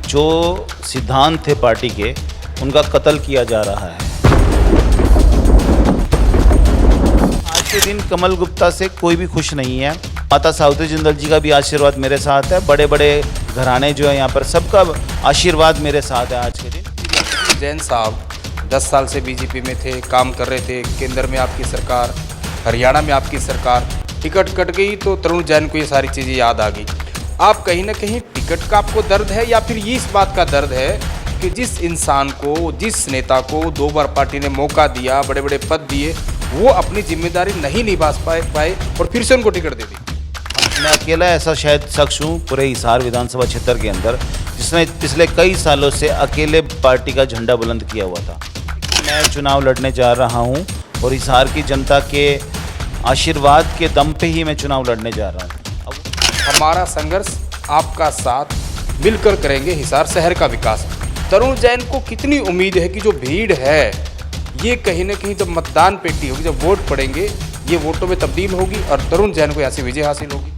जो सिद्धांत थे पार्टी के उनका कत्ल किया जा रहा है। आज के दिन कमल गुप्ता से कोई भी खुश नहीं है। माता सावित्री जिंदल जी का भी आशीर्वाद मेरे साथ है, बड़े बड़े घराने जो है यहाँ पर सबका आशीर्वाद मेरे साथ है आज के दिन। जैन साहब 10 साल से बीजेपी में थे, काम कर रहे थे। केंद्र में आपकी सरकार, हरियाणा में आपकी सरकार, टिकट कट गई तो तरुण जैन को ये सारी चीज़ें याद आ गई। आप कहीं ना कहीं टिकट का आपको दर्द है या फिर ये इस बात का दर्द है कि जिस इंसान को, जिस नेता को 2 बार पार्टी ने मौका दिया, बड़े बड़े पद दिए, वो अपनी जिम्मेदारी नहीं निभा पाए और फिर से उनको टिकट दे दी। मैं अकेला ऐसा शायद शख्स हूँ पूरे हिसार विधानसभा क्षेत्र के अंदर जिसने पिछले कई सालों से अकेले पार्टी का झंडा बुलंद किया हुआ था। मैं चुनाव लड़ने जा रहा हूँ और हिसार की जनता के आशीर्वाद के दम पे ही मैं चुनाव लड़ने जा रहा हूँ। हमारा संघर्ष, आपका साथ, मिलकर करेंगे हिसार शहर का विकास। तरुण जैन को कितनी उम्मीद है कि जो भीड़ है ये कहीं ना कहीं जब मतदान पेटी होगी, जब वोट पड़ेंगे, ये वोटों में तब्दील होगी और तरुण जैन को यहाँ से विजय हासिल होगी।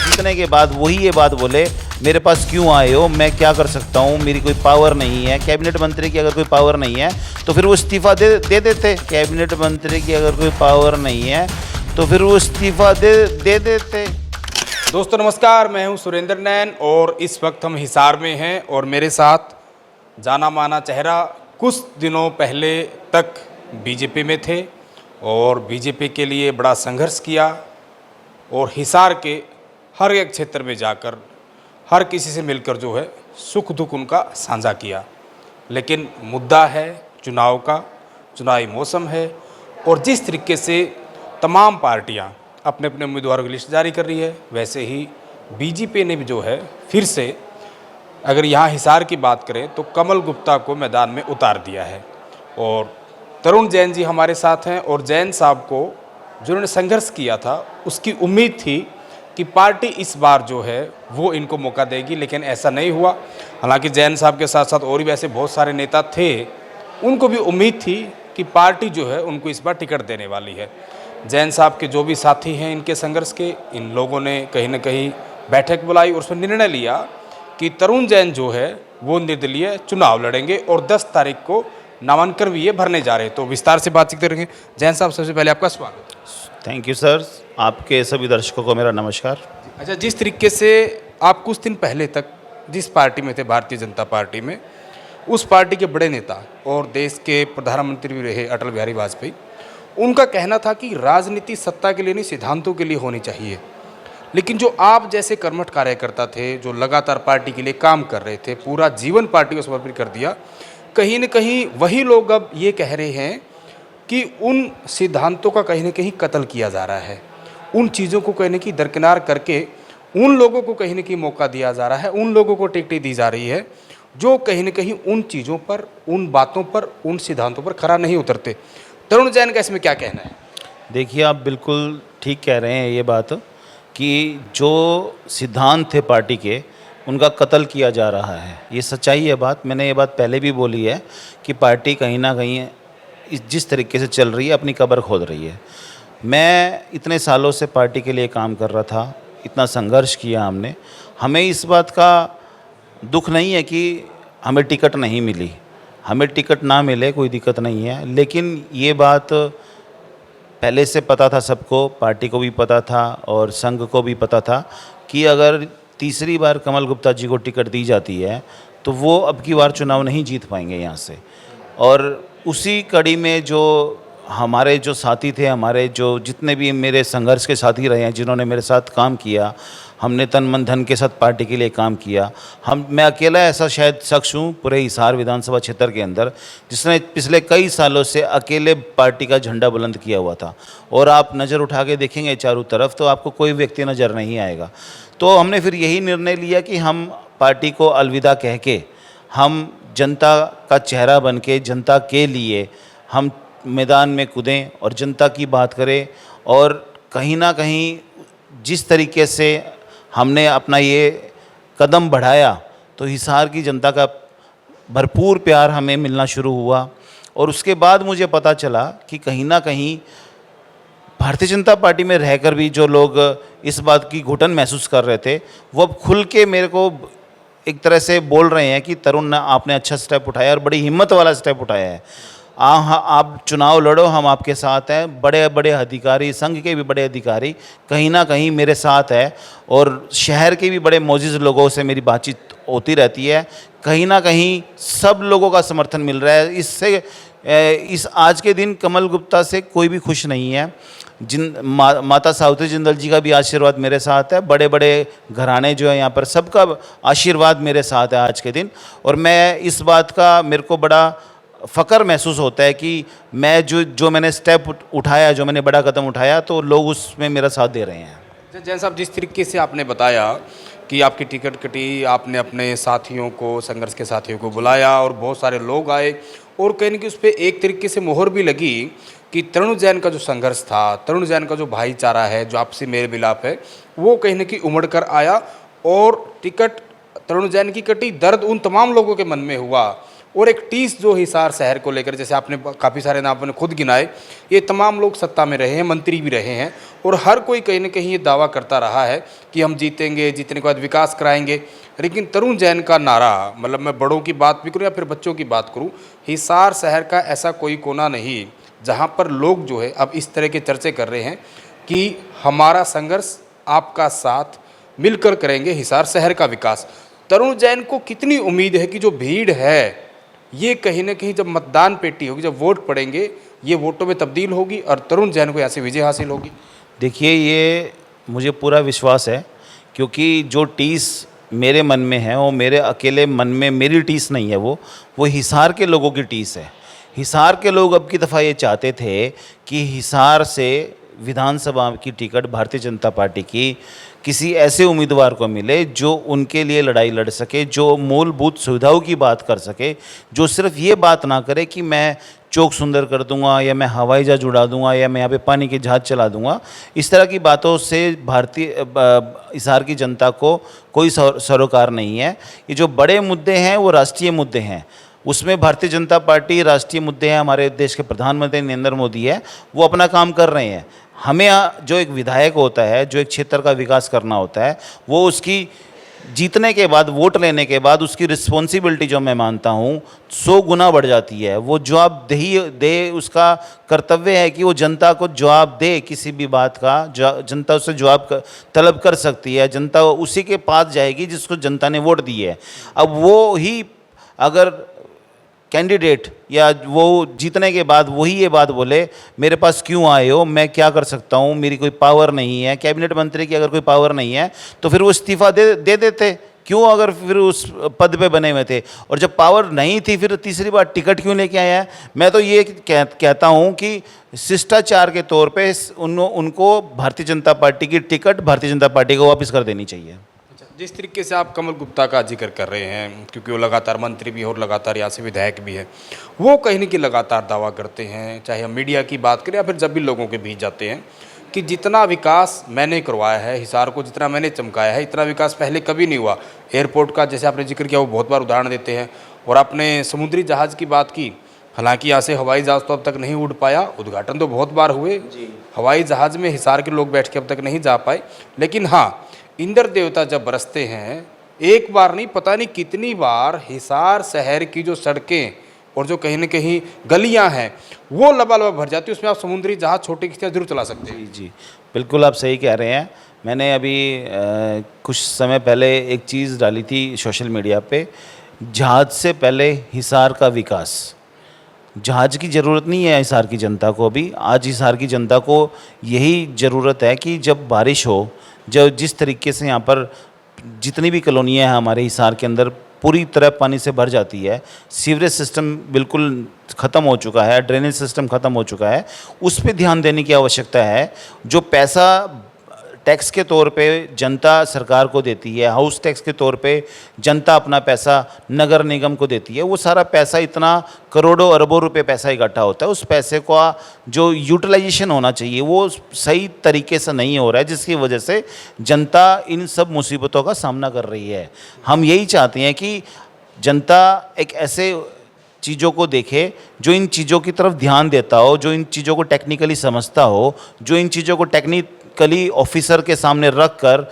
जीतने के बाद वही ये बात बोले, मेरे पास क्यों आए हो, मैं क्या कर सकता हूँ, मेरी कोई पावर नहीं है। कैबिनेट मंत्री की अगर कोई पावर नहीं है तो फिर वो इस्तीफा दे देते। कैबिनेट मंत्री की अगर कोई पावर नहीं है तो फिर वो इस्तीफा दे देते। दोस्तों नमस्कार, मैं हूं सुरेंद्र नैन और इस वक्त हम हिसार में हैं और मेरे साथ जाना माना चेहरा, कुछ दिनों पहले तक बीजेपी में थे और बीजेपी के लिए बड़ा संघर्ष किया और हिसार के हर एक क्षेत्र में जाकर हर किसी से मिलकर जो है सुख दुख उनका साझा किया। लेकिन मुद्दा है चुनाव का, चुनावी मौसम है और जिस तरीके से तमाम पार्टियां अपने अपने उम्मीदवारों की लिस्ट जारी कर रही है, वैसे ही बीजेपी ने भी जो है फिर से, अगर यहाँ हिसार की बात करें तो कमल गुप्ता को मैदान में उतार दिया है। और तरुण जैन जी हमारे साथ हैं और जैन साहब को जिन्होंने संघर्ष किया था उसकी उम्मीद थी कि पार्टी इस बार जो है वो इनको मौका देगी, लेकिन ऐसा नहीं हुआ। हालांकि जैन साहब के साथ साथ और भी वैसे बहुत सारे नेता थे, उनको भी उम्मीद थी कि पार्टी जो है उनको इस बार टिकट देने वाली है। जैन साहब के जो भी साथी हैं इनके संघर्ष के, इन लोगों ने कहीं ना कहीं बैठक बुलाई और उसमें निर्णय लिया कि तरुण जैन जो है वो निर्दलीय चुनाव लड़ेंगे और 10 तारीख को नामांकन भी ये भरने जा रहे हैं। तो विस्तार से बातचीत करेंगे। जैन साहब, सबसे पहले आपका स्वागत। थैंक यू सर, आपके सभी दर्शकों को मेरा नमस्कार। अच्छा, जिस तरीके से आप कुछ दिन पहले तक जिस पार्टी में थे, भारतीय जनता पार्टी में, उस पार्टी के बड़े नेता और देश के प्रधानमंत्री भी रहे अटल बिहारी वाजपेयी, उनका कहना था कि राजनीति सत्ता के लिए नहीं, सिद्धांतों के लिए होनी चाहिए। लेकिन जो आप जैसे कर्मठ कार्यकर्ता थे, जो लगातार पार्टी के लिए काम कर रहे थे, पूरा जीवन पार्टी को समर्पित कर दिया, कहीं न कहीं वही लोग अब ये कह रहे हैं कि उन सिद्धांतों का कहीं न कहीं कत्ल किया जा रहा है। उन चीज़ों को कहीं न कहीं दरकिनार करके उन लोगों को कहीं न कहीं मौका दिया जा रहा है, उन लोगों को टिकटें दी जा रही है जो कहीं न कहीं उन चीज़ों पर, उन बातों पर, उन सिद्धांतों पर खरा नहीं उतरते। तरुण जैन का इसमें क्या कहना है? देखिए, आप बिल्कुल ठीक कह रहे हैं ये बात कि जो सिद्धांत थे पार्टी के उनका कत्ल किया जा रहा है। ये सच्चाई है बात, मैंने ये बात पहले भी बोली है कि पार्टी कहीं ना कहीं जिस तरीके से चल रही है अपनी कब्र खोद रही है। मैं इतने सालों से पार्टी के लिए काम कर रहा था, इतना संघर्ष किया हमने। हमें इस बात का दुख नहीं है कि हमें टिकट नहीं मिली, हमें टिकट ना मिले कोई दिक्कत नहीं है। लेकिन ये बात पहले से पता था सबको, पार्टी को भी पता था और संघ को भी पता था कि अगर तीसरी बार कमल गुप्ता जी को टिकट दी जाती है तो वो अब की बार चुनाव नहीं जीत पाएंगे यहाँ से। और उसी कड़ी में जो हमारे जो साथी थे, हमारे जो जितने भी मेरे संघर्ष के साथी रहे हैं, जिन्होंने मेरे साथ काम किया, हमने तन मन धन के साथ पार्टी के लिए काम किया। मैं अकेला ऐसा शायद शख्स हूँ पूरे हिसार विधानसभा क्षेत्र के अंदर जिसने पिछले कई सालों से अकेले पार्टी का झंडा बुलंद किया हुआ था। और आप नज़र उठा के देखेंगे चारों तरफ तो आपको कोई व्यक्ति नज़र नहीं आएगा। तो हमने फिर यही निर्णय लिया कि हम पार्टी को अलविदा कह के हम जनता का चेहरा बन के जनता के लिए हम मैदान में कूदें और जनता की बात करें। और कहीं ना कहीं जिस तरीके से हमने अपना ये कदम बढ़ाया तो हिसार की जनता का भरपूर प्यार हमें मिलना शुरू हुआ। और उसके बाद मुझे पता चला कि कहीं ना कहीं भारतीय जनता पार्टी में रहकर भी जो लोग इस बात की घुटन महसूस कर रहे थे वो अब खुल के मेरे को एक तरह से बोल रहे हैं कि तरुण आपने अच्छा स्टेप उठाया और बड़ी हिम्मत वाला स्टेप उठाया है। आप चुनाव लड़ो, हम आपके साथ हैं। बड़े बड़े अधिकारी, संघ के भी बड़े अधिकारी कहीं ना कहीं मेरे साथ है, और शहर के भी बड़े मोजिज़ लोगों से मेरी बातचीत होती रहती है। कहीं ना कहीं सब लोगों का समर्थन मिल रहा है। इस आज के दिन कमल गुप्ता से कोई भी खुश नहीं है। माता सावित्री जिंदल जी का भी आशीर्वाद मेरे साथ है। बड़े बड़े घराने जो है यहाँ पर, सबका आशीर्वाद मेरे साथ है आज के दिन। और मैं इस बात का, मेरे को बड़ा फ़ख्र महसूस होता है कि मैं जो मैंने स्टेप उठाया, जो मैंने बड़ा कदम उठाया, तो लोग उसमें मेरा साथ दे रहे हैं। जैन साहब, जिस तरीके से आपने बताया कि आपकी टिकट कटी, आपने अपने साथियों को, संघर्ष के साथियों को बुलाया और बहुत सारे लोग आए, और कहीं ना कहीं उस पर एक तरीके से मोहर भी लगी कि तरुण जैन का जो संघर्ष था, तरुण जैन का जो भाईचारा है, जो आपसी मेल मिलाप है, वो कहीं ना कहीं उमड़ कर आया। और टिकट तरुण जैन की कटी, दर्द उन तमाम लोगों के मन में हुआ। और एक टीस जो हिसार शहर को लेकर, जैसे आपने काफ़ी सारे नाम आपने खुद गिनाए, ये तमाम लोग सत्ता में रहे हैं, मंत्री भी रहे हैं, और हर कोई कहीं ना कहीं ये दावा करता रहा है कि हम जीतेंगे, जीतने के बाद विकास कराएंगे। लेकिन तरुण जैन का नारा, मतलब मैं बड़ों की बात भी करूँ या फिर बच्चों की बात करूँ, हिसार शहर का ऐसा कोई कोना नहीं जहाँ पर लोग जो है अब इस तरह के चर्चे कर रहे हैं कि हमारा संघर्ष, आपका साथ, मिलकर करेंगे हिसार शहर का विकास। तरुण जैन को कितनी उम्मीद है कि जो भीड़ है ये कहीं ना कहीं जब मतदान पेटी होगी, जब वोट पड़ेंगे, ये वोटों में तब्दील होगी और तरुण जैन को यहाँ से विजय हासिल होगी? देखिए, ये मुझे पूरा विश्वास है, क्योंकि जो टीस मेरे मन में है वो मेरे अकेले मन में मेरी टीस नहीं है, वो हिसार के लोगों की टीस है। हिसार के लोग अब की दफ़ा ये चाहते थे कि हिसार से विधानसभा की टिकट भारतीय जनता पार्टी की किसी ऐसे उम्मीदवार को मिले जो उनके लिए लड़ाई लड़ सके, जो मूलभूत सुविधाओं की बात कर सके, जो सिर्फ ये बात ना करे कि मैं चौक सुंदर कर दूंगा, या मैं हवाई जहाज उड़ा दूंगा, या मैं यहाँ पे पानी के जहाज चला दूंगा। इस तरह की बातों से भारतीय हिसार की जनता को कोई सरोकार नहीं है। ये जो बड़े मुद्दे हैं वो राष्ट्रीय मुद्दे हैं, उसमें भारतीय जनता पार्टी, राष्ट्रीय मुद्दे हैं, हमारे देश के प्रधानमंत्री नरेंद्र मोदी है, वो अपना काम कर रहे हैं। हमें जो एक विधायक होता है, जो एक क्षेत्र का विकास करना होता है, वो उसकी जीतने के बाद, वोट लेने के बाद उसकी रिस्पॉन्सिबिलिटी जो मैं मानता हूँ 100 गुना बढ़ जाती है। वो जवाबदेही दे, उसका कर्तव्य है कि वो जनता को जवाब दे, किसी भी बात का जनता उससे जवाब तलब कर सकती है। जनता उसी के पास जाएगी जिसको जनता ने वोट दी है। अब वो ही अगर कैंडिडेट या वो जीतने के बाद वही ये बात बोले, मेरे पास क्यों आए हो, मैं क्या कर सकता हूँ, मेरी कोई पावर नहीं है, कैबिनेट मंत्री की अगर कोई पावर नहीं है, तो फिर वो इस्तीफा दे देते क्यों, अगर फिर उस पद पे बने हुए थे। और जब पावर नहीं थी, फिर तीसरी बार टिकट क्यों लेके आया है। मैं तो ये कहता हूँ कि शिष्टाचार के तौर पे उनको भारतीय जनता पार्टी की टिकट भारतीय जनता पार्टी को वापस कर देनी चाहिए। जिस तरीके से आप कमल गुप्ता का जिक्र कर रहे हैं, क्योंकि वो लगातार मंत्री भी और लगातार यहाँ से विधायक भी है, वो कहीं न कहीं लगातार दावा करते हैं, चाहे हम मीडिया की बात करें या फिर जब भी लोगों के बीच जाते हैं, कि जितना विकास मैंने करवाया है हिसार को, जितना मैंने चमकाया है, इतना विकास पहले कभी नहीं हुआ। एयरपोर्ट का जैसे आपने जिक्र किया, वो बहुत बार उदाहरण देते हैं। और आपने समुद्री जहाज़ की बात की, हालांकि यहाँ से हवाई जहाज़ तो अब तक नहीं उड़ पाया, उद्घाटन तो बहुत बार हुए, हवाई जहाज़ में हिसार के लोग बैठ के अब तक नहीं जा पाए। लेकिन हाँ, इंद्र देवता जब बरसते हैं, एक बार नहीं पता नहीं कितनी बार हिसार शहर की जो सड़कें और जो कहीं न कहीं गलियां हैं वो लबालब भर जाती है। उसमें आप समुद्री जहाज छोटे किस्तियाँ जरूर चला सकते हैं। जी, बिल्कुल आप सही कह रहे हैं। मैंने अभी कुछ समय पहले एक चीज़ डाली थी सोशल मीडिया पे, जहाज से पहले हिसार का विकास। जहाज की ज़रूरत नहीं है हिसार की जनता को अभी। आज हिसार की जनता को यही ज़रूरत है कि जब बारिश हो, जो जिस तरीके से यहाँ पर जितनी भी कॉलोनियाँ हैं हमारे हिसार के अंदर पूरी तरह पानी से भर जाती है, सीवरेज सिस्टम बिल्कुल ख़त्म हो चुका है, ड्रेनेज सिस्टम ख़त्म हो चुका है, उस पर ध्यान देने की आवश्यकता है। जो पैसा टैक्स के तौर पे जनता सरकार को देती है, हाउस टैक्स के तौर पे जनता अपना पैसा नगर निगम को देती है, वो सारा पैसा, इतना करोड़ों अरबों रुपए पैसा इकट्ठा होता है, उस पैसे का जो यूटिलाइजेशन होना चाहिए वो सही तरीके से नहीं हो रहा है, जिसकी वजह से जनता इन सब मुसीबतों का सामना कर रही है। हम यही चाहते हैं कि जनता एक ऐसे चीज़ों को देखे जो इन चीज़ों की तरफ ध्यान देता हो, जो इन चीज़ों को टेक्निकली समझता हो, जो इन चीज़ों को कली ऑफिसर के सामने रख कर,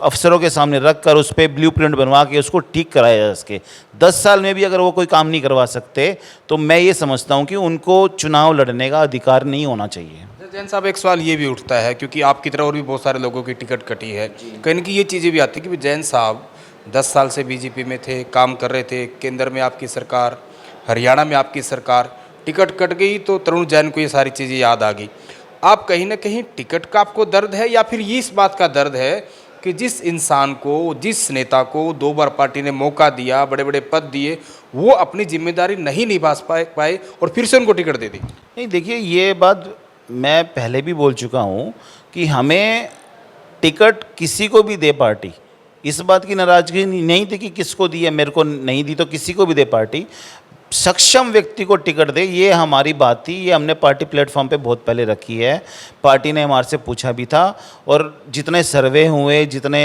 अफसरों के सामने रख कर उस पर ब्लूप्रिंट बनवा के उसको ठीक कराया जा सके। 10 साल में भी अगर वो कोई काम नहीं करवा सकते तो मैं ये समझता हूँ कि उनको चुनाव लड़ने का अधिकार नहीं होना चाहिए। जैन साहब, एक सवाल ये भी उठता है, क्योंकि आपकी तरह और भी बहुत सारे लोगों की टिकट कटी है, कहीं ना कहीं ये चीज़ें भी आती है कि जैन साहब 10 साल से बीजेपी में थे, काम कर रहे थे, केंद्र में आपकी सरकार, हरियाणा में आपकी सरकार, टिकट कट गई तो तरुण जैन को ये सारी चीज़ें याद आ गई। आप कहीं ना कहीं टिकट का आपको दर्द है, या फिर ये इस बात का दर्द है कि जिस इंसान को, जिस नेता को 2 बार पार्टी ने मौका दिया, बड़े बड़े पद दिए, वो अपनी जिम्मेदारी नहीं निभा पाए और फिर से उनको टिकट दे दी? नहीं, देखिए ये बात मैं पहले भी बोल चुका हूँ कि हमें टिकट किसी को भी दे पार्टी, इस बात की नाराज़गी नहीं थी कि किसको दी है, मेरे को नहीं दी तो किसी को भी दे पार्टी, सक्षम व्यक्ति को टिकट दे, ये हमारी बात थी। ये हमने पार्टी प्लेटफॉर्म पे बहुत पहले रखी है। पार्टी ने हमारे से पूछा भी था और जितने सर्वे हुए, जितने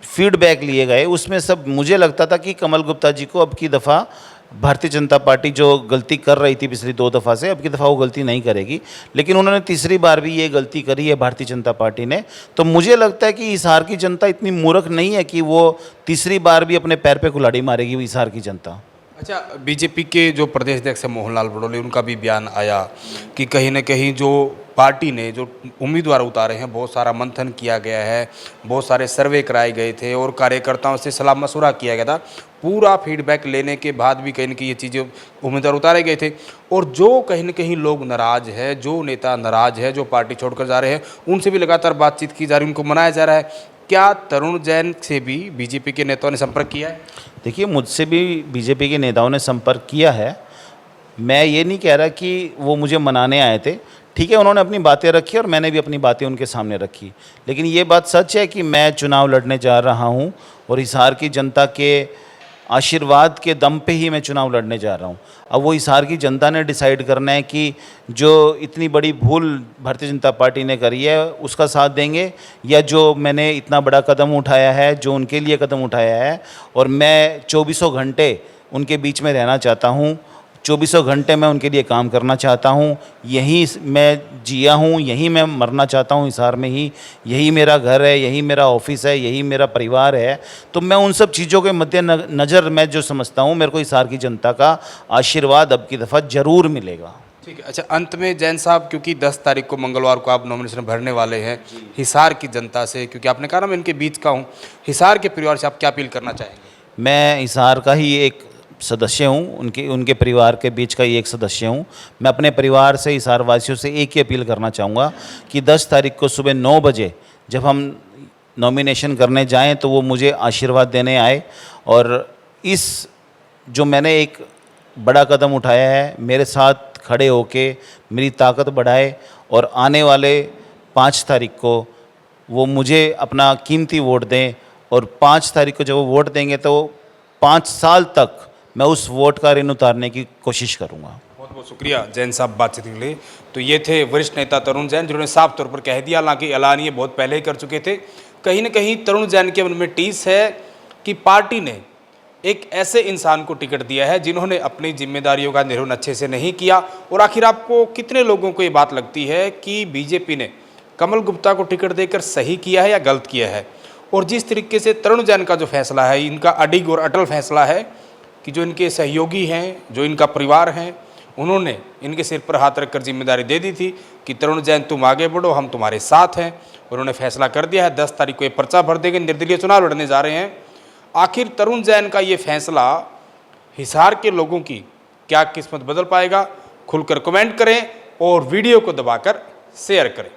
फीडबैक लिए गए, उसमें सब मुझे लगता था कि कमल गुप्ता जी को अब की दफ़ा भारतीय जनता पार्टी जो गलती कर रही थी पिछली 2 दफ़ा से, अब की दफ़ा वो गलती नहीं करेगी। लेकिन उन्होंने तीसरी बार भी ये गलती करी है भारतीय जनता पार्टी ने। तो मुझे लगता है कि हिसार की जनता इतनी मूर्ख नहीं है कि वो तीसरी बार भी अपने पैर पे कुल्हाड़ी मारेगी हिसार की जनता। अच्छा, बीजेपी के जो प्रदेश अध्यक्ष हैं मोहनलाल बड़ोले, उनका भी बयान आया कि कहीं ना कहीं जो पार्टी ने जो उम्मीदवार उतारे हैं, बहुत सारा मंथन किया गया है, बहुत सारे सर्वे कराए गए थे और कार्यकर्ताओं से सलाह मशवरा किया गया था। पूरा फीडबैक लेने के बाद भी कहीं ना कहीं ये चीज़ें उम्मीदवार उतारे गए थे, और जो कहीं ना कहीं लोग नाराज़ है, जो नेता नाराज़ है, जो पार्टी छोड़कर जा रहे हैं, उनसे भी लगातार बातचीत की जा रही है, उनको मनाया जा रहा है। क्या तरुण जैन से भी बीजेपी के नेताओं ने संपर्क किया है? देखिए, मुझसे भी बीजेपी के नेताओं ने संपर्क किया है। मैं ये नहीं कह रहा कि वो मुझे मनाने आए थे, ठीक है, उन्होंने अपनी बातें रखी और मैंने भी अपनी बातें उनके सामने रखी। लेकिन ये बात सच है कि मैं चुनाव लड़ने जा रहा हूँ और हिसार की जनता के आशीर्वाद के दम पे ही मैं चुनाव लड़ने जा रहा हूँ। अब वो हिसार की जनता ने डिसाइड करना है कि जो इतनी बड़ी भूल भारतीय जनता पार्टी ने करी है उसका साथ देंगे, या जो मैंने इतना बड़ा कदम उठाया है, जो उनके लिए कदम उठाया है, और मैं 24 घंटे उनके बीच में रहना चाहता हूँ, 24 घंटे मैं उनके लिए काम करना चाहता हूँ। यहीं मैं जिया हूँ, यहीं मैं मरना चाहता हूँ, हिसार में ही। यही मेरा घर है, यही मेरा ऑफिस है, यही मेरा परिवार है। तो मैं उन सब चीज़ों के मद्देनज़र मैं जो समझता हूँ, मेरे को हिसार की जनता का आशीर्वाद अब की दफ़ा ज़रूर मिलेगा। ठीक है। अच्छा, अंत में जैन साहब, क्योंकि 10 तारीख को मंगलवार को आप नॉमिनेशन भरने वाले हैं, हिसार की जनता से, क्योंकि आपने कहा ना मैं इनके बीच का हूँ, हिसार के परिवार से आप क्या अपील करना चाहेंगे? मैं हिसार का ही एक सदस्य हूँ, उनके परिवार के बीच का ही एक सदस्य हूँ। मैं अपने परिवार से, हिसार वासियों से एक ही अपील करना चाहूँगा कि 10 तारीख को सुबह 9 बजे जब हम नॉमिनेशन करने जाएं तो वो मुझे आशीर्वाद देने आए, और इस जो मैंने एक बड़ा कदम उठाया है, मेरे साथ खड़े होके मेरी ताकत बढ़ाए, और आने वाले 5 तारीख को वो मुझे अपना कीमती वोट दें, और 5 तारीख को जब वो वोट देंगे तो 5 साल तक मैं उस वोट का ऋण उतारने की कोशिश करूंगा। बहुत बहुत शुक्रिया जैन साहब बातचीत के लिए। तो ये थे वरिष्ठ नेता तरुण जैन, जिन्होंने साफ तौर पर कह दिया, हालांकि ऐलान ये बहुत पहले ही कर चुके थे। कहीं ना कहीं तरुण जैन के मन में टीस है कि पार्टी ने एक ऐसे इंसान को टिकट दिया है जिन्होंने अपनी जिम्मेदारियों का निर्वहन अच्छे से नहीं किया। और आखिर आपको कितने लोगों को ये बात लगती है कि बीजेपी ने कमल गुप्ता को टिकट देकर सही किया है या गलत किया है? और जिस तरीके से तरुण जैन का जो फैसला है, इनका अडिग और अटल फैसला है कि जो इनके सहयोगी हैं, जो इनका परिवार हैं, उन्होंने इनके सिर पर हाथ रखकर जिम्मेदारी दे दी थी कि तरुण जैन तुम आगे बढ़ो, हम तुम्हारे साथ हैं। उन्होंने फैसला कर दिया है, 10 तारीख को ये पर्चा भर देंगे, निर्दलीय चुनाव लड़ने जा रहे हैं। आखिर तरुण जैन का ये फैसला हिसार के लोगों की क्या किस्मत बदल पाएगा? खुलकर कमेंट करें और वीडियो को दबाकर शेयर करें।